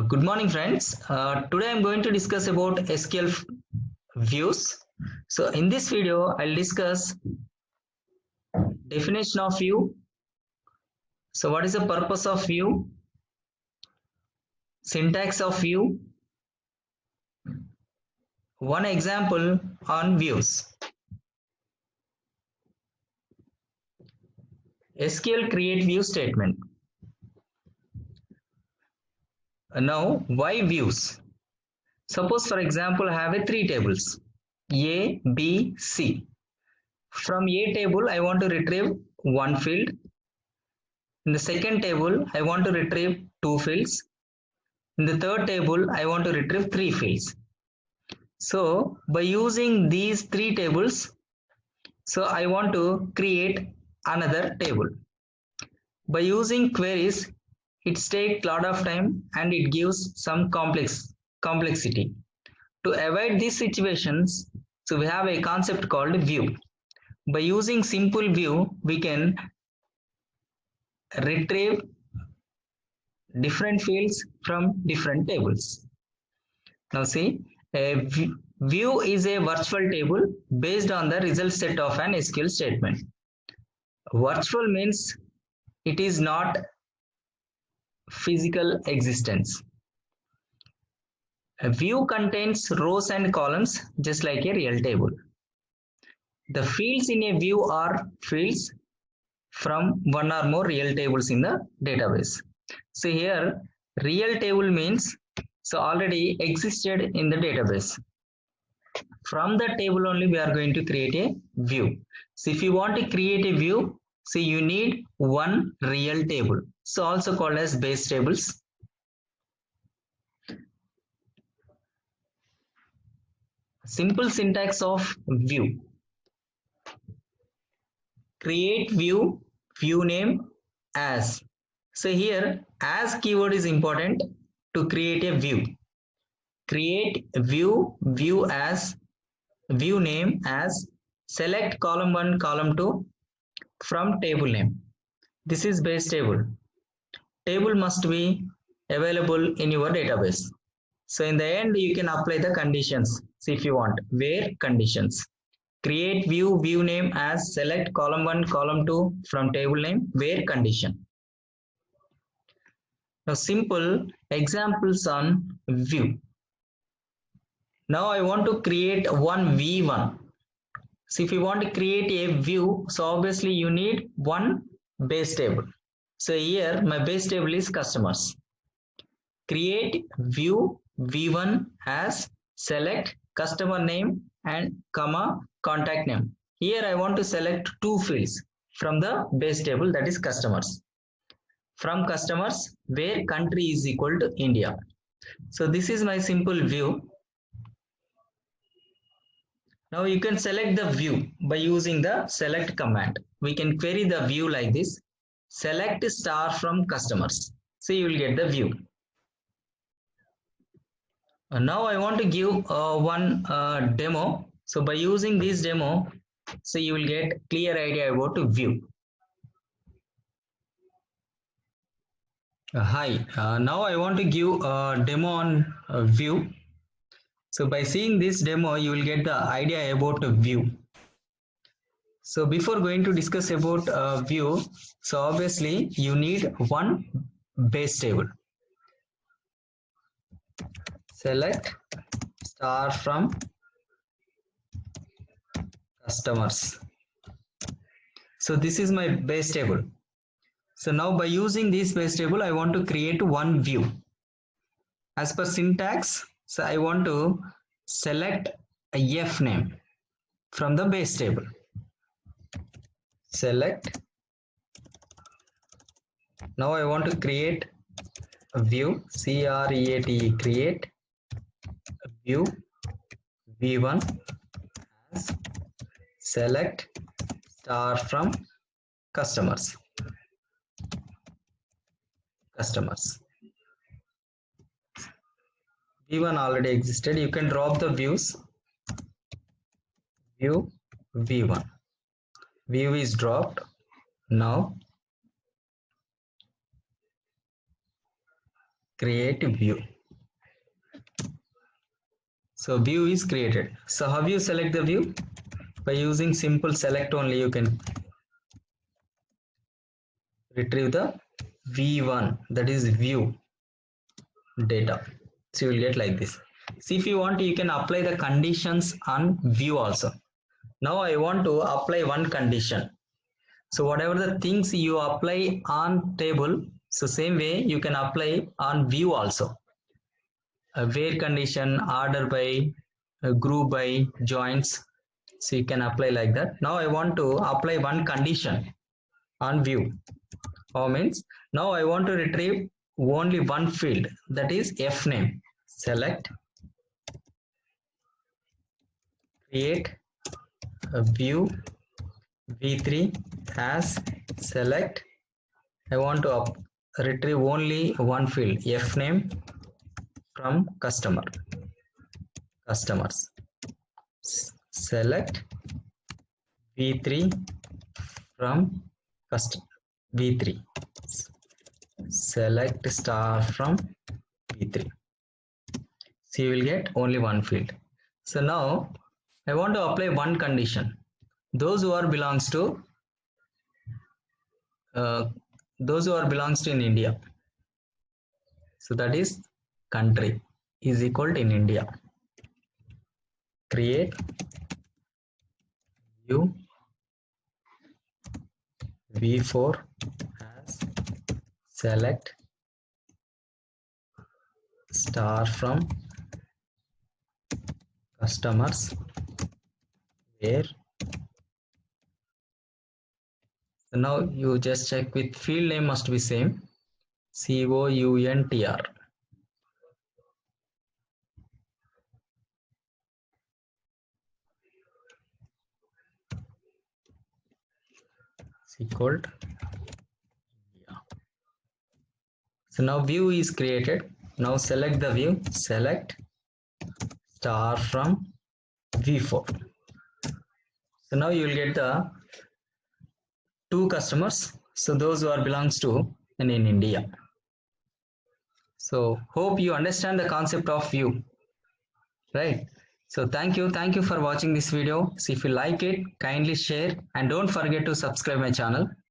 Good morning, friends. Today I'm going to discuss about SQL views. So in this video, I'll discuss definition of view. So what is the purpose of view? Syntax of view. One example on views. SQL create view statement. Now, why views? Suppose, for example, I have three tables, A, B, C. From A table, I want to retrieve one field. In the second table, I want to retrieve two fields. In the third table, I want to retrieve three fields. So, by using these three tables, I want to create another table. By using queries, it takes a lot of time and it gives some complexity. To avoid these situations, we have a concept called view. By using simple view, we can retrieve different fields from different tables. Now see, a view is a virtual table based on the result set of an SQL statement. Virtual means it is not physical existence. A view contains rows and columns just like a real table. The fields in a view are fields from one or more real tables in the database. So here real table means already existed in the database. From that table only we are going to create a view. So if you want to create a view, you need one real table. So also called as base tables. Simple syntax of view. Create view, view name as. So here as keyword is important to create a view. Create view, view as, view name as, select column 1, column 2 from table name. This is base table. Table must be available in your database. So in the end, you can apply the conditions. See if you want, where conditions. Create view, view name as, select column 1, column 2 from table name, where condition. Now simple examples on view. Now I want to create one V1. So if you want to create a view, obviously you need one base table. So here my base table is customers. Create view V1 as, select customer name and comma contact name. Here I want to select two fields from the base table, that is customers. From customers, where country is equal to India. So this is my simple view. Now you can select the view by using the select command. We can query the view like this. Select star from customers. So you will get the view. Now I want to give one demo. So by using this demo, you will get clear idea about view. Hi, now I want to give a demo on view. So by seeing this demo, you will get the idea about a view. So before going to discuss about view, obviously you need one base table. Select star from customers. So this is my base table. So now by using this base table, I want to create one view. As per syntax, I want to select a F name from the base table. Select. Now I want to create a view, create, create a view V1 as, select star from customers. V1 already existed. You can drop the views. View V1. View is dropped. Now create view. So view is created. So how you select the view? By using simple select only, you can retrieve the v1, that is view data. So you will get like this. See, if you want, you can apply the conditions on view also. Now I want to apply one condition. So whatever the things you apply on table, so same way you can apply on view also. A where condition, order by, group by, joints. So you can apply like that. Now I want to apply one condition on view. Means now I want to retrieve only one field, that is f name. Select, create a view v3 as select. I want to retrieve only one field, f name from customers. Select v3 from v3. Select star from v3. So you will get only one field. So now I want to apply one condition. Those who are belongs to in India. So that is country is equal to in India. Create view v4 as select star from customers where. So now you just check with field name must be same, COUNTR. Equal to, yeah. So now view is created. Now select the view, select star from v4. So now you will get the two customers. So those who are belongs to in India. So hope you understand the concept of view, right? So thank you for watching this video. So if you like it, kindly share and don't forget to subscribe my channel.